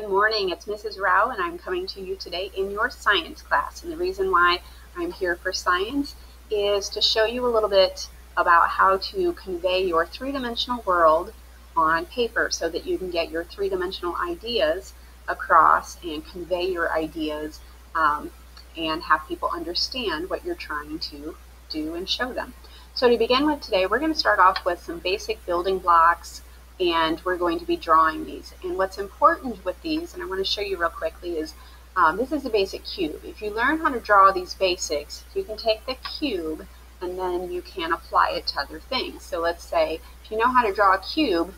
Good morning, it's Mrs. Rao and I'm coming to you today in your science class. And the reason why I'm here for science is to show you a little bit about how to convey your three-dimensional world on paper so that you can get your three-dimensional ideas across and convey your ideas and have people understand what you're trying to do and show them. So to begin with today, we're going to start off with some basic building blocks, and we're going to be drawing these. And what's important with these, and I want to show you real quickly, is this is a basic cube. If you learn how to draw these basics, you can take the cube and then you can apply it to other things. So let's say if you know how to draw a cube,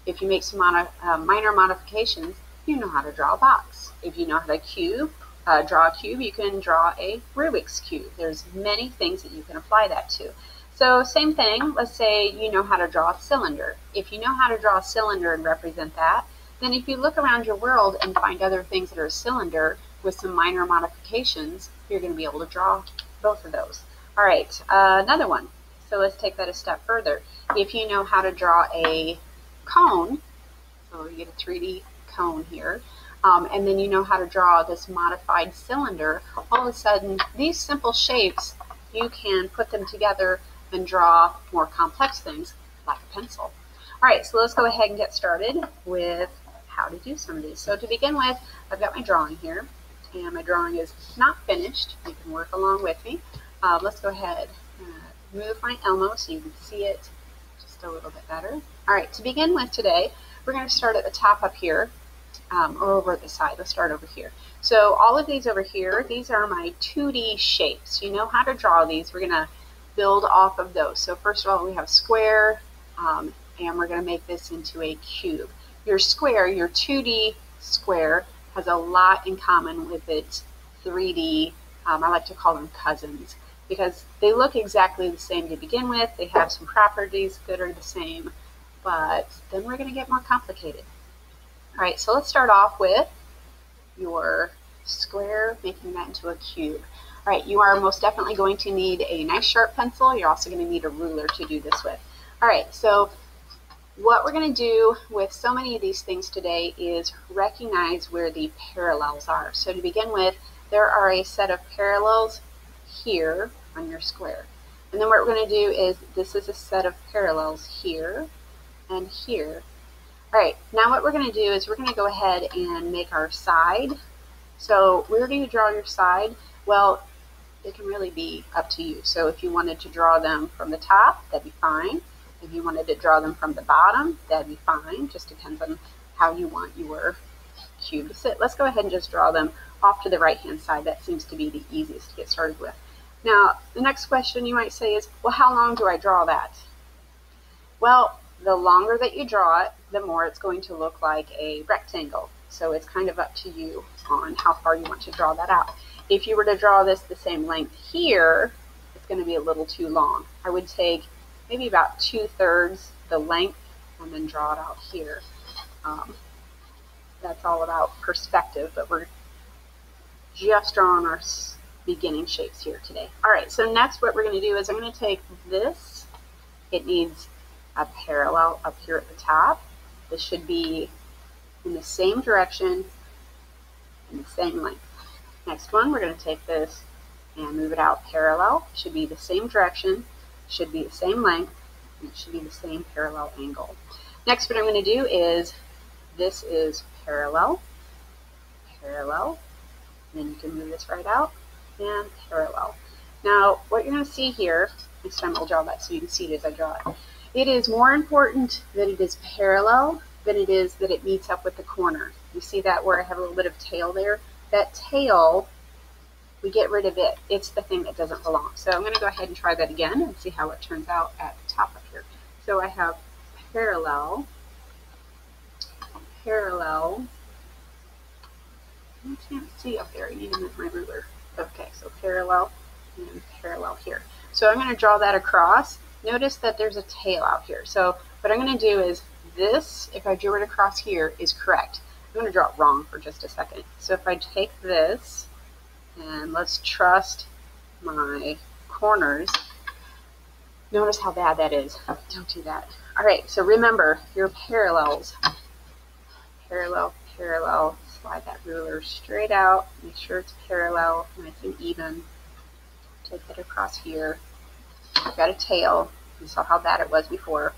if you make some minor modifications, you know how to draw a box. If you know how to draw a cube, you can draw a Rubik's Cube. There's many things that you can apply that to. So same thing, let's say you know how to draw a cylinder. If you know how to draw a cylinder and represent that, then if you look around your world and find other things that are a cylinder with some minor modifications, you're going to be able to draw both of those. All right, another one. So let's take that a step further. If you know how to draw a cone, so you get a 3D cone here, and then you know how to draw this modified cylinder, all of a sudden these simple shapes, you can put them together and draw more complex things like a pencil. All right, so let's go ahead and get started with how to do some of these. So to begin with, I've got my drawing here, and my drawing is not finished. You can work along with me. Let's go ahead and move my Elmo so you can see it just a little bit better. All right, to begin with today, we're going to start at the top up here, or over at the side. Let's start over here. So all of these over here, these are my 2D shapes. You know how to draw these. We're going to build off of those. So first of all, we have a square, and we're going to make this into a cube. Your square, your 2D square, has a lot in common with its 3D, I like to call them cousins, because they look exactly the same to begin with. They have some properties that are the same, but then we're going to get more complicated. All right, so let's start off with your square, making that into a cube. All right, you are most definitely going to need a nice sharp pencil. You're also going to need a ruler to do this with. All right, so what we're going to do with so many of these things today is recognize where the parallels are. So to begin with, there are a set of parallels here on your square. And then what we're going to do is, this is a set of parallels here and here. All right, now what we're going to do is we're going to go ahead and make our side. So where do you draw your side? Well, it can really be up to you. So if you wanted to draw them from the top, that'd be fine. If you wanted to draw them from the bottom, that'd be fine. Just depends on how you want your cube to sit. Let's go ahead and just draw them off to the right-hand side. That seems to be the easiest to get started with. Now, the next question you might say is, well, how long do I draw that? Well, the longer that you draw it, the more it's going to look like a rectangle. So it's kind of up to you on how far you want to draw that out. If you were to draw this the same length here, it's going to be a little too long. I would take maybe about 2/3 the length and then draw it out here. That's all about perspective, but we're just drawing our beginning shapes here today. All right, so next what we're going to do is I'm going to take this. It needs a parallel up here at the top. This should be in the same direction and the same length. Next one, we're going to take this and move it out parallel. It should be the same direction, should be the same length, and it should be the same parallel angle. Next, what I'm going to do is, this is parallel, parallel, and then you can move this right out, and parallel. Now, what you're going to see here, next time I'll draw that so you can see it as I draw it. It is more important that it is parallel than it is that it meets up with the corner. You see that where I have a little bit of tail there? That tail, we get rid of it. It's the thing that doesn't belong. So I'm going to go ahead and try that again and see how it turns out at the top up here. So I have parallel, parallel. I can't see up there. I need to move my ruler. Okay, so parallel and parallel here. So I'm going to draw that across. Notice that there's a tail out here. So what I'm going to do is, this, if I drew it across here, is correct. I'm going to draw it wrong for just a second. So if I take this, and let's trust my corners, notice how bad that is. Don't do that. All right, so remember your parallels. Parallel, parallel. Slide that ruler straight out, make sure it's parallel, nice and even. Take it across here. I've got a tail. You saw how bad it was before.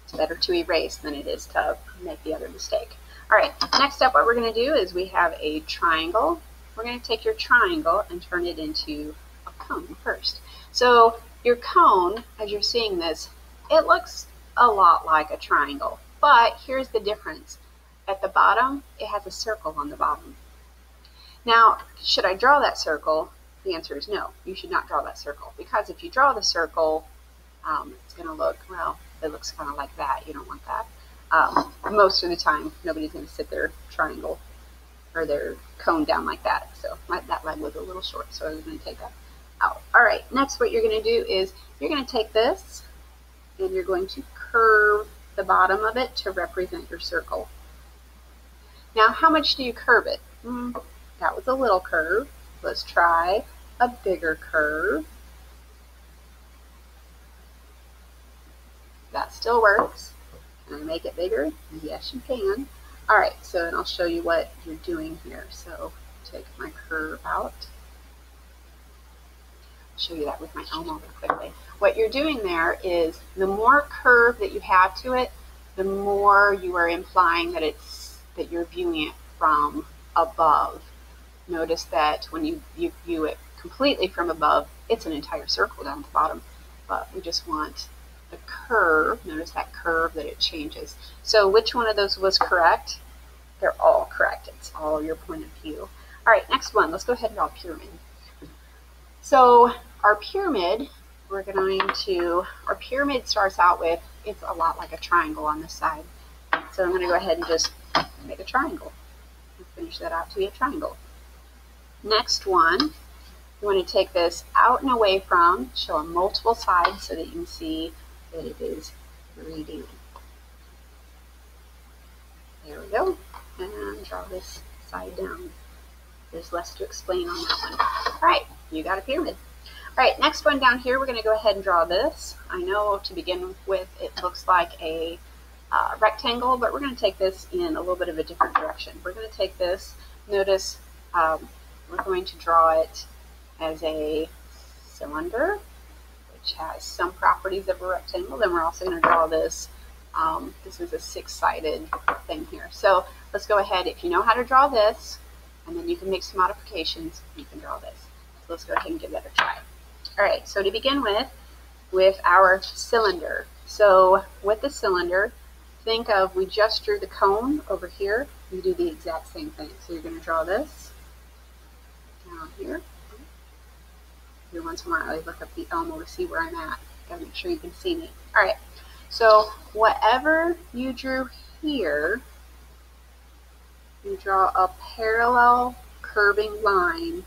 It's better to erase than it is to make the other mistake. All right, next up what we're going to do is we have a triangle. We're going to take your triangle and turn it into a cone first. So your cone, as you're seeing this, it looks a lot like a triangle, but here's the difference. At the bottom, it has a circle on the bottom. Now, should I draw that circle? The answer is no. You should not draw that circle, because if you draw the circle, it's going to look, well, it looks kind of like that. You don't want that. Most of the time, nobody's going to sit their triangle or their cone down like that. So that leg was a little short, so I was going to take that out. All right, next what you're going to do is you're going to take this and you're going to curve the bottom of it to represent your circle. Now, how much do you curve it? That was a little curve. Let's try a bigger curve. That still works. Can I make it bigger? Yes, you can. All right, so then I'll show you what you're doing here. So take my curve out. I'll show you that with my elbow real quickly. What you're doing there is the more curve that you have to it, the more you are implying that you're viewing it from above. Notice that when you view it completely from above, it's an entire circle down at the bottom, but we just want the curve. Notice that curve that it changes. So which one of those was correct? They're all correct. It's all your point of view. All right, next one. Let's go ahead and draw a pyramid. So our pyramid, our pyramid starts out with, it's a lot like a triangle on this side. So I'm going to go ahead and just make a triangle. Finish that out to be a triangle. Next one, you want to take this out and away from, show on multiple sides so that you can see that it is 3D. There we go. And draw this side down. There's less to explain on that one. All right, you got a pyramid. All right, next one down here, we're going to go ahead and draw this. I know to begin with it looks like a rectangle, but we're going to take this in a little bit of a different direction. We're going to take this, notice we're going to draw it as a cylinder, which has some properties of a rectangle. Then we're also going to draw this. This is a 6-sided thing here. So let's go ahead. If you know how to draw this, and then you can make some modifications, you can draw this. So let's go ahead and give that a try. All right, so to begin with our cylinder. So with the cylinder, think of, we just drew the cone over here. You do the exact same thing. So you're going to draw this down here. Every once in a while, I look up the Elmo to see where I'm at. Gotta make sure you can see me. All right. So whatever you drew here, you draw a parallel curving line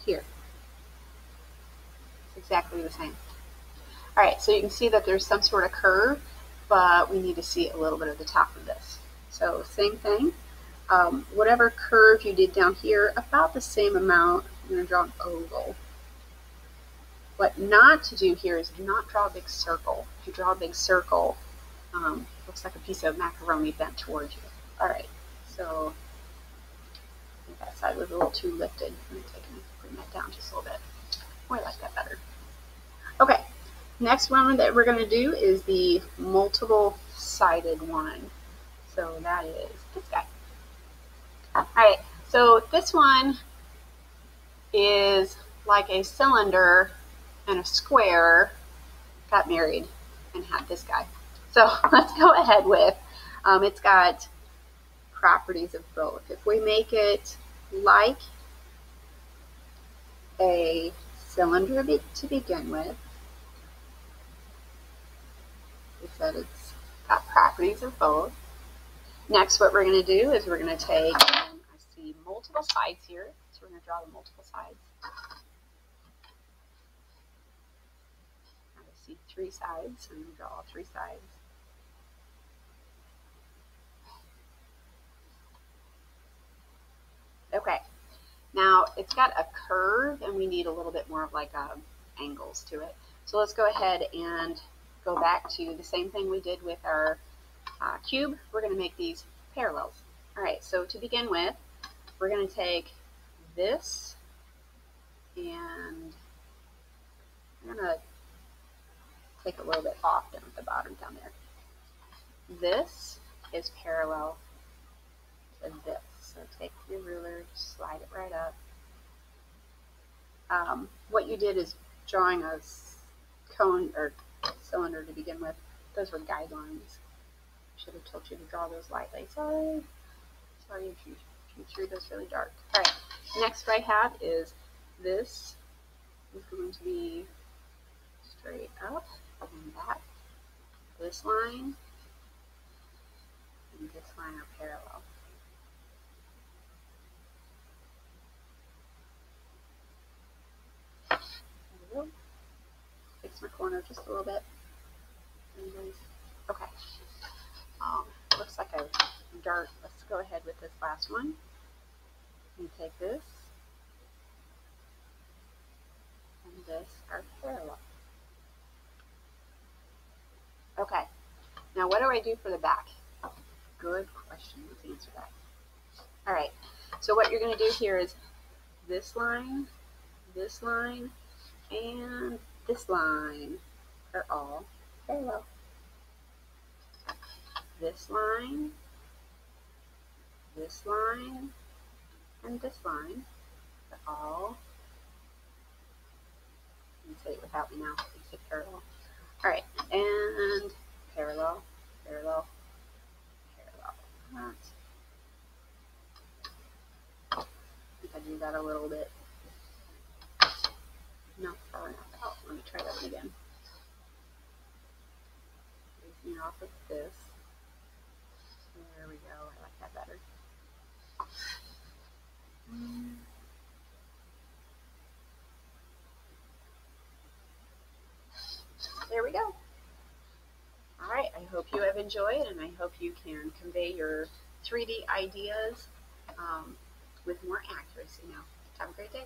here. It's exactly the same. All right. So you can see that there's some sort of curve, but we need to see a little bit of the top of this. So same thing. Whatever curve you did down here, about the same amount, I'm going to draw an oval. What not to do here is do not draw a big circle. If you draw a big circle, looks like a piece of macaroni bent towards you. All right, so I think that side was a little too lifted. I'm going to bring that down just a little bit. Oh, I like that better. Okay, next one that we're going to do is the multiple-sided one. So that is this guy. All right, so this one is like a cylinder and a square got married and had this guy. So let's go ahead with, it's got properties of both. If we make it like a cylinder to begin with, we said it's got properties of both. Next, what we're going to do is we're going to take, I see multiple sides here, so we're going to draw the multiple sides. I see 3 sides, so I'm going to draw all 3 sides. Okay, now it's got a curve, and we need a little bit more of like angles to it. So let's go ahead and go back to the same thing we did with our cube. We're going to make these parallels. All right, so to begin with, we're going to take this and I'm going to take a little bit off down at the bottom down there. This is parallel to this. So take your ruler, slide it right up. What you did is drawing a cone or cylinder to begin with. Those were guidelines. Should have told you to draw those lightly. Sorry if you drew this really dark. All right, next what I have is this is going to be straight up and back. This line and this line are parallel. There we go. Fix my corner just a little bit. Okay. Looks like a dart. Let's go ahead with this last one. You take this and this are parallel. Okay. Now what do I do for the back? Good question. Let's answer that. All right. So what you're going to do here is this line, and this line are all parallel. This line, and this line are all, you can say it without me now, you say parallel. All right, and parallel, parallel, parallel. I think I do that a little bit. Not far enough out. Let me try that one again. Raising off of this. There we go. I like that better. There we go. All right, I hope you have enjoyed, and I hope you can convey your 3D ideas with more accuracy now. Have a great day.